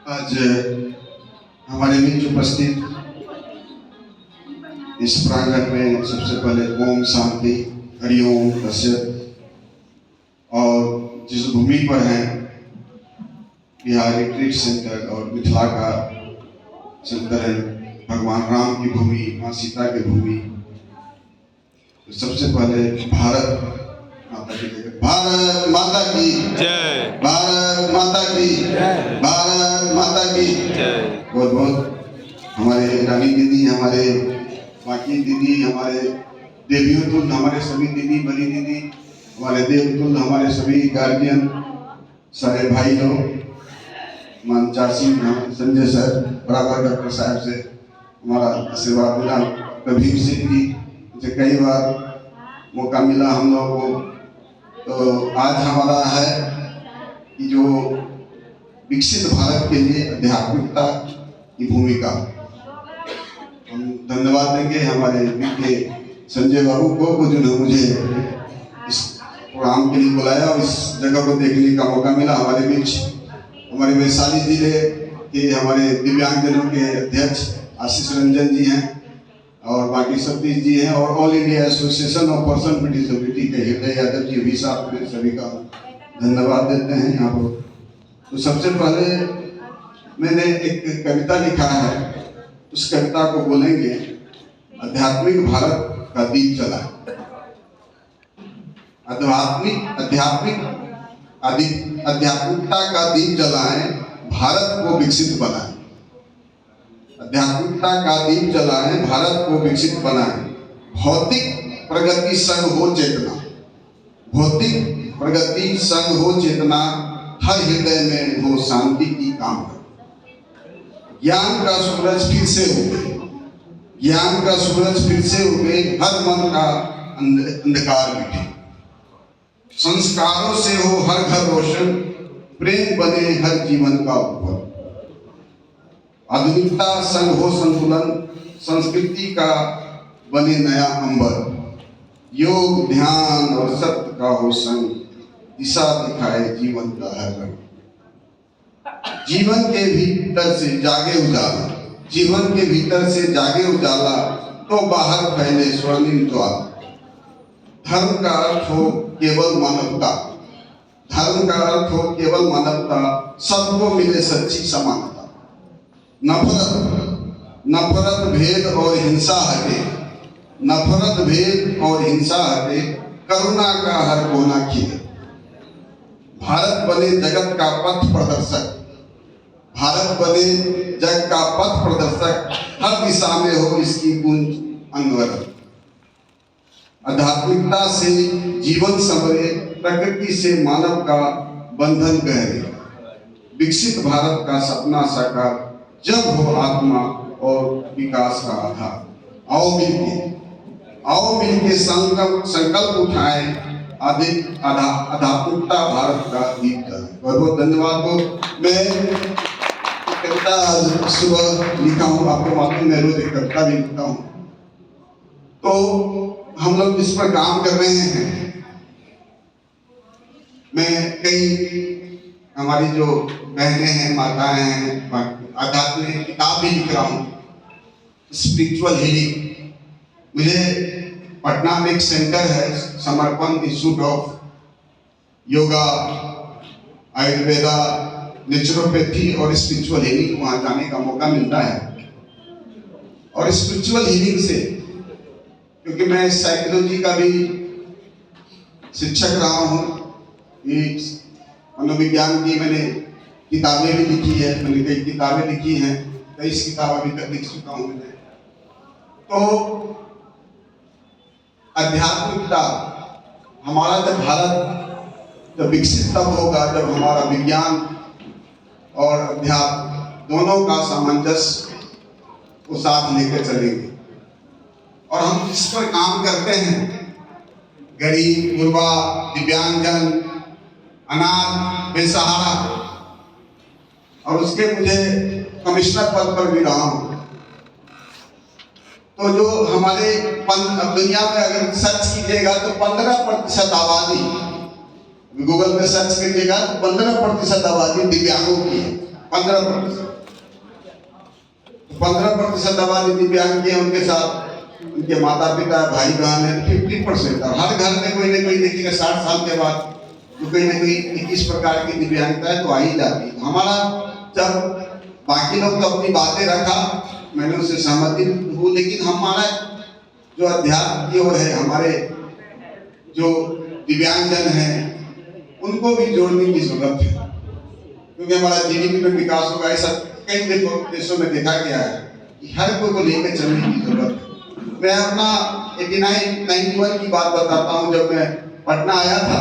आज हमारे बीच उपस्थित इस प्रांगण में सबसे पहले ओम शांति, हरिओम तस्सत। और जिस भूमि पर है बिहार रिट्रीट सेंटर और मिथिला का सेंटर है, भगवान राम की भूमि, माँ सीता की भूमि, तो सबसे पहले भारत माता की जय, भारत माता की जय, भारत माता की जय, भारत माता की जय। बहुत बहुत हमारे रानी दीदी, हमारे बाकी दीदी, हमारे देवियों तुल्य हमारे सभी दीदी, बड़ी दीदी, हमारे देव तुल्य हमारे सभी गार्जियन, सारे भाई लोग, मान चाची, संजय सर, बराबर डॉक्टर साहब से हमारा आशीर्वाद मिला, कबीर सिंह जी मुझे कई बार मौका मिला हम लोगों को। तो आज हमारा है कि जो विकसित भारत के लिए आध्यात्मिकता की भूमिका, हम धन्यवाद देंगे हमारे बीके संजय बाबू को जिन्होंने मुझे इस प्रोग्राम के लिए बुलाया और इस जगह को देखने का मौका मिला। हमारे बीच हमारे वैशाली जिले के हमारे दिव्यांगजनों के अध्यक्ष आशीष रंजन जी हैं और बाकी सतीश जी हैं और all India association of person with disability के हृदय यादव जी भी साथ में, सभी का धन्यवाद देते हैं यहाँ पर। तो सबसे पहले मैंने एक कविता लिखा है, उस कविता को बोलेंगे, आध्यात्मिक भारत का दीप जला। आध्यात्मिकता का दीप जलाएं, भारत को विकसित बनाएं। आध्यात्मिकता का दीप जलाएं, भारत को विकसित बनाएं। भौतिक प्रगति संग हो चेतना, भौतिक प्रगति संग हो चेतना, हर हृदय में हो शांति की कामना। ज्ञान का सूरज फिर से उगे, ज्ञान का सूरज फिर से उगे, हर मन का अंधकार मिटे। संस्कारों से हो हर घर रोशन, प्रेम बने हर जीवन का उपवर। आधुनिकता संग हो संतुलन, संस्कृति का बने नया अंबर। योग ध्यान और सत्य का हो संग, दिशा दिखाए जीवन का हर रंग। जीवन के भीतर से जागे उजाला, जीवन के भीतर से जागे उजाला, तो बाहर फैले स्वर्णिम ज्वाला। धर्म का अर्थ हो केवल मानवता, धर्म का अर्थ हो केवल मानवता, सबको मिले सच्ची समानता। नफरत भेद और हिंसा हटे, नफरत भेद और हिंसा हटे, करुणा का हर कोना खिले। भारत बने जगत का पथ प्रदर्शक, भारत बने जग का पथ प्रदर्शक, हर दिशा में हो इसकी गूंज अनवरत। आध्यात्मिकता से जीवन संवरे, प्रकृति से मानव का बंधन गहरे। विकसित भारत का सपना साकार जब हो आत्मा और विकास का आधार। आओ मिलके संकल्प उठाएं, आध्यात्मिकता भारत का दीप जलाएं। बहुत बहुत धन्यवाद। को मैं कविता सुबह लिखा हूँ, आपको मालूम है रोज एक कविता भी लिखता हूँ। तो हम लोग जिस पर काम कर रहे हैं, मैं कई हमारी जो बहनें हैं, माताएं हैं, आध्यात्मिक किताब भी लिख रहा हूँ, स्पिरिचुअल हीलिंग। मुझे पटना में एक सेंटर है, समर्पण institute of yoga, Ayurveda, naturopathy और स्पिरिचुअल हीलिंग, वहाँ जाने का मौका मिलता है। और स्पिरिचुअल हीलिंग से, क्योंकि मैं साइकोलॉजी का भी शिक्षक रहा हूँ, मनोविज्ञान की मैंने किताबें भी लिखी है, मैंने कई किताबें लिखी हैं, 23 किताब अभी तक लिख चुका हूँ मैंने। तो आध्यात्मिकता, हमारा जब भारत जब विकसित तब होगा जब हमारा विज्ञान और अध्यात्म दोनों का सामंजस्य को साथ लेकर चलेंगे। और हम जिस पर काम करते हैं, गरीब, गुरबा, दिव्यांगजन, अनाथ, बेसहारा, और उसके मुझे कमिश्नर पद पर भी रहा हूं। तो जो हमारे दुनिया में अगर सर्च कीजिएगा तो 15% आबादी, गूगल में सर्च करिएगा तो 15% आबादी दिव्यांगों की है। 15%। 15% आबादी दिव्यांग की है, उनके साथ उनके माता पिता भाई बहन है 50%। और हर घर में कोई ना कोई देखिएगा 60 साल के बाद तो कोई ना कोई इस प्रकार की दिव्यांगता है तो आ ही जाती है। हमारा जब बाकी लोग तो अपनी बातें रखा, मैंने उससे सहमति हूँ, लेकिन हमारा जो अध्यात्म की ओर है, हमारे जो दिव्यांगजन हैं उनको भी जोड़ने की जरूरत है, क्योंकि हमारा जीडीपी में विकास होगा। ऐसा कई देशों में देखा गया है कि हर कोई को लेकर चलने की जरूरत है। मैं अपना 91 की बात बताता हूँ। जब मैं पटना आया था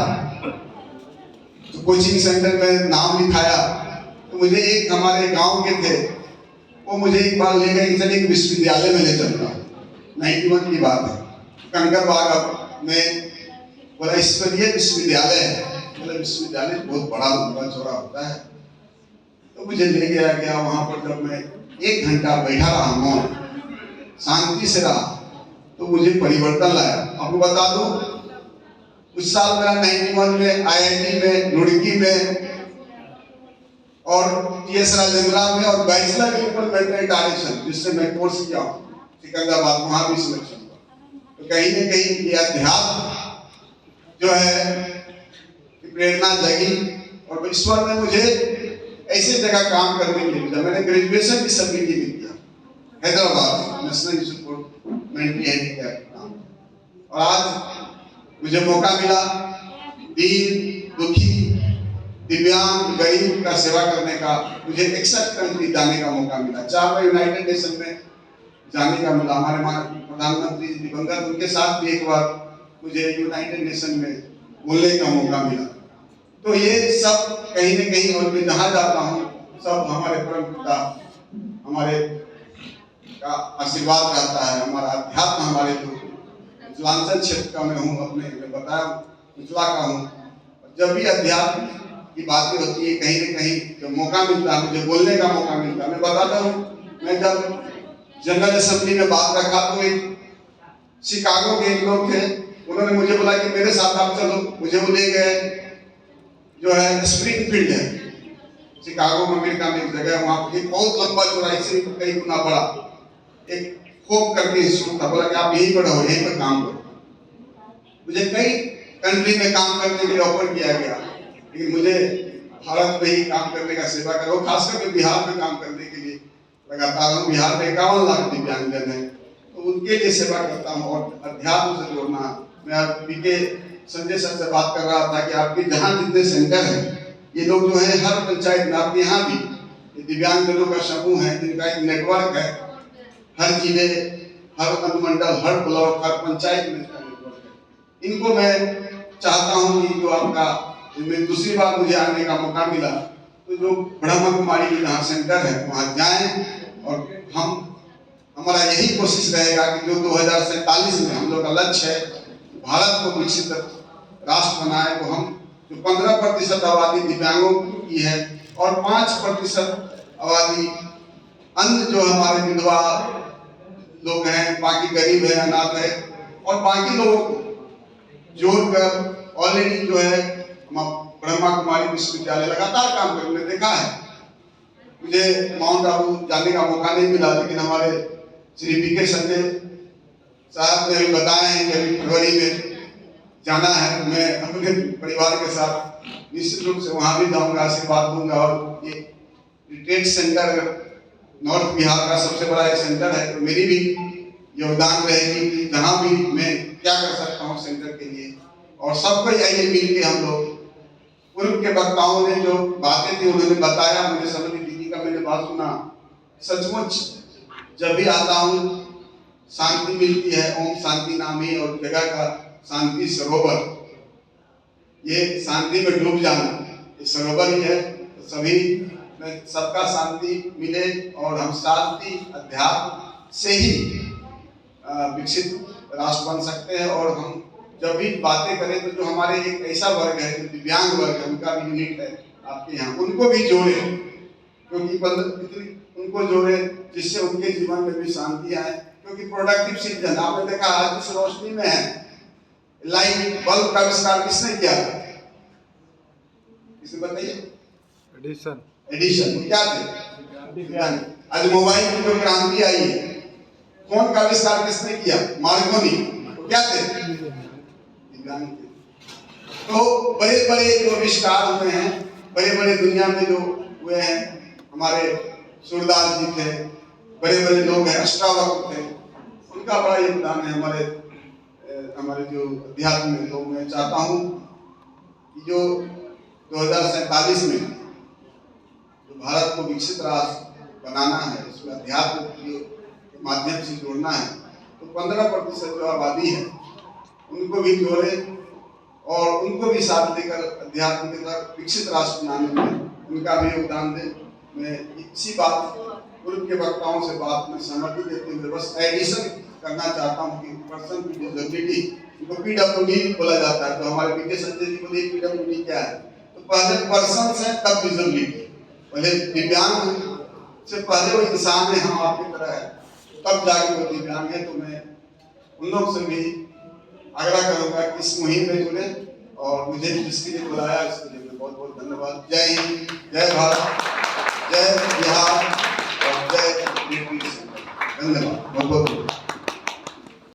तो कोचिंग सेंटर में नाम लिखाया तो मुझे एक हमारे गांव के थे, वो मुझे एक बार ले गए कि चलिए एक विश्वविद्यालय में ले चलता हूँ। 91 की बात है, कंकरबाग में बोला ईश्वरीय विश्वविद्यालय है। बोला विश्वविद्यालय बहुत बड़ा लंबा चौड़ा होता है, तो मुझे ले गया। वहां पर जब मैं 1 घंटा बैठा रहा, मौन शांति से रहा, तो मुझे परिवर्तन लाया। आपको बता दूं, उस साल मेरा 91 में IIT में, रुड़की में और TS राजेंद्रा में और बैचलर इंप्लीमेंटेड डायरेक्शन जिससे मैं कोर्स किया सिकंदराबाद, वहां भी सिलेक्शन हुआ। तो कहीं ना कहीं ये अध्यात्म जो है प्रेरणा जगी और ईश्वर ने मुझे ऐसे जगह काम करने के लिए भेजा। मैंने ग्रेजुएशन भी सभी की किया Hyderabad national institute mentally handicapped. और आज मुझे मौका मिला दीन दुखी दिव्यांग गरीब का सेवा करने का। मुझे 61 कंट्री जाने का मौका मिला, 4 बार यूनाइटेड नेशन में जाने का मिला। हमारे प्रधानमंत्री दिवंगत, उनके साथ भी एक बार मुझे यूनाइटेड नेशन में बोलने का मौका मिला। तो ये सब कहीं न कहीं, और मैं जहाँ जाता हूँ सब हमारे परम पिता हमारे का आशीर्वाद रहता है। हमारा अध्यात्म, हमारे जो मिथिलांचल क्षेत्र का मैं हूँ, अपने मैं बताया मिथिला का हूँ। जब भी अध्यात्म की बातें होती है, कहीं न कहीं जब मौका मिलता है, मुझे बोलने का मौका मिलता है। मैं बताता हूँ, मैं जब जनरल असेंबली में बात रखा तो एक शिकागो के एक लोग थे, उन्होंने मुझे बोला कि मेरे साथ आप चलो। मुझे वो ले गए, जो है स्प्रिंगफील्ड है शिकागो में, अमेरिका में एक जगह, वहाँ एक बहुत लंबा चौड़ा, इससे कई गुना बड़ा एक होप करके इंस्टीट्यूट था। बोला कि आप यहीं पर रहो, यहीं पर काम करो। मुझे कई कंट्री में काम करने के लिए ऑफर किया गया, लेकिन मुझे भारत में ही काम करने का, सेवा करो, खासकर के बिहार में काम करने के लिए लगातार हूँ। बिहार में 51 लाख दिव्यांगजन है, तो उनके लिए सेवा करता हूँ और अध्यात्म से जोड़ना। मैं पीके संजय सर से बात कर रहा था कि आपके जहाँ जितने सेंटर हैं, ये लोग जो है हर पंचायत में, आपके यहाँ भी दिव्यांगजनों का समूह है जिनका एक नेटवर्क है। हर जिले, हर अनुमंडल, हर ब्लॉक, हर पंचायत में इसका नेटवर्क है। इनको मैं चाहता हूँ कि जो आपका, मैं दूसरी बार मुझे आने का मौका मिला, तो जो ब्रह्मा कुमारी के जहाँ सेंटर है वहाँ जाएं। और हमारा यही कोशिश रहेगा कि जो 2047 में हम लोग का लक्ष्य है भारत को विकसित राष्ट्र बनाए, तो हम जो 15% आबादी दिव्यांगों की है और 5% आबादी अन्य जो हमारे विधवा लोग हैं, बाकी गरीब है, अनाथ है, और बाकी लोगों को जोड़कर ऑलरेडी जो है ब्रह्मा कुमारी विश्वविद्यालय लगातार काम करने देखा है। मुझे माउंट आबू जाने का मौका नहीं मिला, लेकिन हमारे श्री पीके संजय साहब ने भी बताया है कि अभी फरवरी में जाना है। मैं अपने परिवार के साथ निश्चित रूप से वहां भी जाऊंगा, आशीर्वाद दूंगा। और ये रिट्रीट सेंटर नॉर्थ बिहार का सबसे बड़ा एक सेंटर है, तो मेरी भी योगदान रहेगी कि जहाँ भी मैं क्या कर सकता हूँ सेंटर के लिए। और सबको यही मिल के हम लोग, पूर्व के वक्ताओं ने जो बातें थी उन्होंने बताया, मुझे समझ दीदी का मैंने बात सुना, सचमुच जब भी आता हूँ शांति मिलती है। ओम शांति नाम ही और जगह का शांति सरोवर, ये शांति में डूब जाना, ये सरोवर ही है। तो सभी में सबका शांति मिले और हम शांति अध्यात्म से ही विकसित राष्ट्र बन सकते हैं। और हम जब भी बातें करें तो जो हमारे एक ऐसा वर्ग है जो दिव्यांग वर्ग है, उनका भी यूनिट है आपके यहाँ, उनको भी जोड़े, क्योंकि उनको जोड़े जिससे उनके जीवन में भी शांति आए। क्योंकि प्रोडक्टिव सिटीजन, आपने देखा आज इस रोशनी में है, लाइट बल्ब का आविष्कार किसने किया था, किसने बताइए? एडिसन। एडिशन क्या थे? विज्ञान। आज मोबाइल की जो क्रांति आई है, फोन का आविष्कार किसने किया? मार्कोनी। क्या थे? विज्ञान थे। तो बड़े बड़े जो आविष्कार हुए हैं, बड़े बड़े दुनिया में जो हुए हैं, हमारे सूरदास जी थे, बड़े बड़े लोग हैं, अष्टावक्र थे, उनका बड़ा योगदान है हमारे जो अध्यात्म में। तो मैं चाहता हूँ कि जो 2047 में जो भारत को विकसित राष्ट्र बनाना है, उसमें अध्यात्म के माध्यम से जोड़ना है, तो 15% जो आबादी है उनको भी जोड़े और उनको भी साथ लेकर अध्यात्म के तरफ विकसित राष्ट्र बनाने में उनका भी योगदान दें। मैं इसी बात पूर्व के वक्ताओं से बात में सहमति देते हुए बस एडिशन करना चाहता हूँ कि पर्सन की डिसेबिलिटी, इनको पीडब्ल्यूडी बोला जाता है। तो हमारे पीके संजय जी बोलिए पीडब्ल्यूडी क्या है? तो पहले पर्सन से तब डिसेबिलिटी, पहले दिव्यांग से पहले वो इंसान है, हम आपकी तरह है, तब जाके वो दिव्यांग है। तो मैं उन लोग से भी आग्रह करूंगा कि इस मुहिम में जुड़े और मुझे जिसके लिए बुलाया उसके लिए बहुत बहुत धन्यवाद। जय हिंद, जय भारत, जय